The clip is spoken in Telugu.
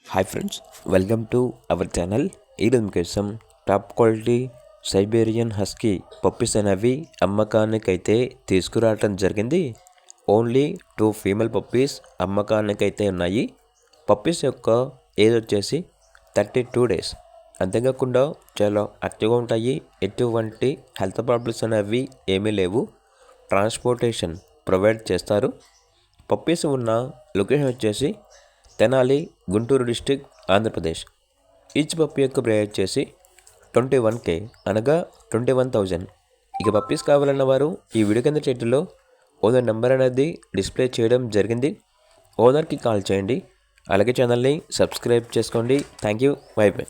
Hi friends, welcome to our channel. ఈరోజు కోసం top quality Siberian husky puppies అనేవి అమ్మకానికైతే తీసుకురావటం జరిగింది. ఓన్లీ 2 ఫీమేల్ పప్పీస్ అమ్మకానికైతే ఉన్నాయి. పప్పీస్ యొక్క ఏజ్ వచ్చేసి 32 డేస్. అంతేకాకుండా చాలా యాక్టివ్గా ఉంటాయి. ఎటువంటి హెల్త్ ప్రాబ్లమ్స్ అనేవి ఏమీ లేవు. ట్రాన్స్పోర్టేషన్ ప్రొవైడ్ చేస్తారు. పప్పీస్ ఉన్న లొకేషన్ వచ్చేసి Tenali, Guntur district, Andhra Pradesh. Each puppy యొక్క ప్రైస్ వచ్చేసి 21K, అనగా 21,000. ఇక పప్పీస్ కావాలన్న వారు ఈ వీడియో కింద చేతిలో ఓనర్ నెంబర్ అనేది డిస్ప్లే చేయడం జరిగింది. ఓనర్కి కాల్ చేయండి. అలాగే ఛానల్ని సబ్స్క్రైబ్ చేసుకోండి. Thank you. By by.